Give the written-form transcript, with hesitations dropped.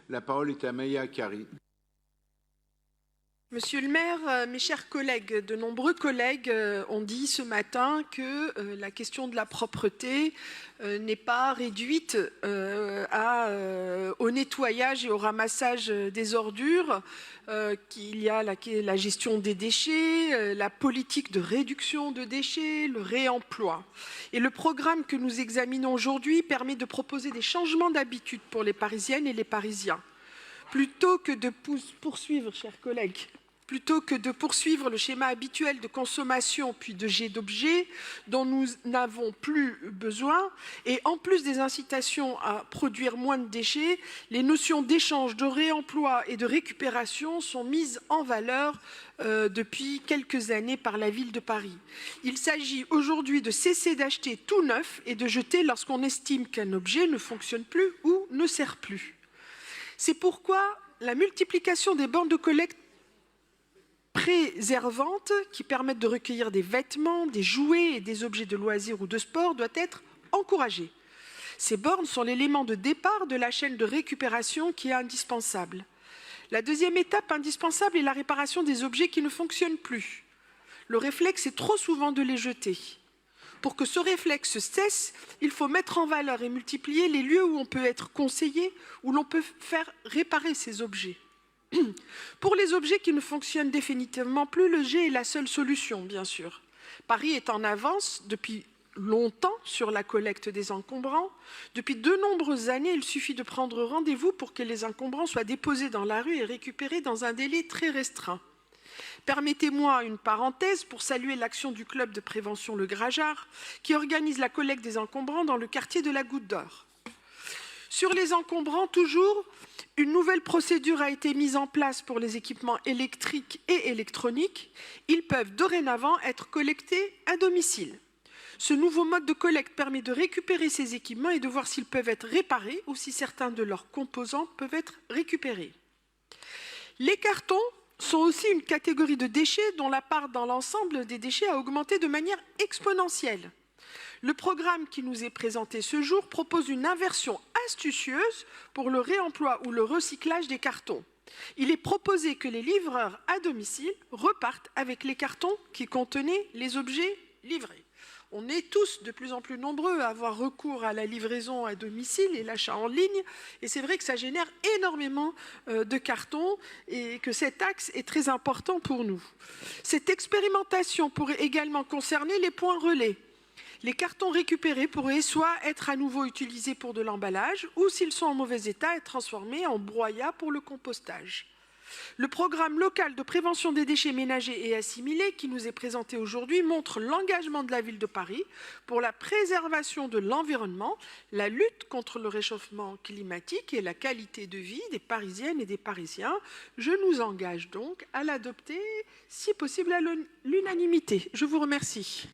La parole est à Maya Kari. Monsieur le maire, mes chers collègues, de nombreux collègues ont dit ce matin que la question de la propreté n'est pas réduite au nettoyage et au ramassage des ordures, qu'il y a la gestion des déchets, la politique de réduction de déchets, le réemploi. Et le programme que nous examinons aujourd'hui permet de proposer des changements d'habitude pour les Parisiennes et les Parisiens. Plutôt que de poursuivre, chers collègues, le schéma habituel de consommation puis de jet d'objets dont nous n'avons plus besoin, et en plus des incitations à produire moins de déchets, les notions d'échange, de réemploi et de récupération sont mises en valeur depuis quelques années par la ville de Paris. Il s'agit aujourd'hui de cesser d'acheter tout neuf et de jeter lorsqu'on estime qu'un objet ne fonctionne plus ou ne sert plus. C'est pourquoi la multiplication des bornes de collecte préservantes qui permettent de recueillir des vêtements, des jouets et des objets de loisirs ou de sport doit être encouragée. Ces bornes sont l'élément de départ de la chaîne de récupération qui est indispensable. La deuxième étape indispensable est la réparation des objets qui ne fonctionnent plus. Le réflexe est trop souvent de les jeter. Pour que ce réflexe cesse, il faut mettre en valeur et multiplier les lieux où on peut être conseillé, où l'on peut faire réparer ces objets. Pour les objets qui ne fonctionnent définitivement plus, le jet est la seule solution, bien sûr. Paris est en avance depuis longtemps sur la collecte des encombrants. Depuis de nombreuses années, il suffit de prendre rendez-vous pour que les encombrants soient déposés dans la rue et récupérés dans un délai très restreint. Permettez-moi une parenthèse pour saluer l'action du club de prévention Le Grageard qui organise la collecte des encombrants dans le quartier de la Goutte d'Or. Sur les encombrants, toujours, une nouvelle procédure a été mise en place pour les équipements électriques et électroniques. Ils peuvent dorénavant être collectés à domicile. Ce nouveau mode de collecte permet de récupérer ces équipements et de voir s'ils peuvent être réparés ou si certains de leurs composants peuvent être récupérés. Les cartons sont aussi une catégorie de déchets dont la part dans l'ensemble des déchets a augmenté de manière exponentielle. Le programme qui nous est présenté ce jour propose une inversion astucieuse pour le réemploi ou le recyclage des cartons. Il est proposé que les livreurs à domicile repartent avec les cartons qui contenaient les objets livrés. On est tous de plus en plus nombreux à avoir recours à la livraison à domicile et l'achat en ligne. Et c'est vrai que ça génère énormément de cartons et que cet axe est très important pour nous. Cette expérimentation pourrait également concerner les points relais. Les cartons récupérés pourraient soit être à nouveau utilisés pour de l'emballage ou, s'ils sont en mauvais état, être transformés en broyat pour le compostage. Le programme local de prévention des déchets ménagers et assimilés qui nous est présenté aujourd'hui montre l'engagement de la ville de Paris pour la préservation de l'environnement, la lutte contre le réchauffement climatique et la qualité de vie des Parisiennes et des Parisiens. Je nous engage donc à l'adopter, si possible à l'unanimité. Je vous remercie.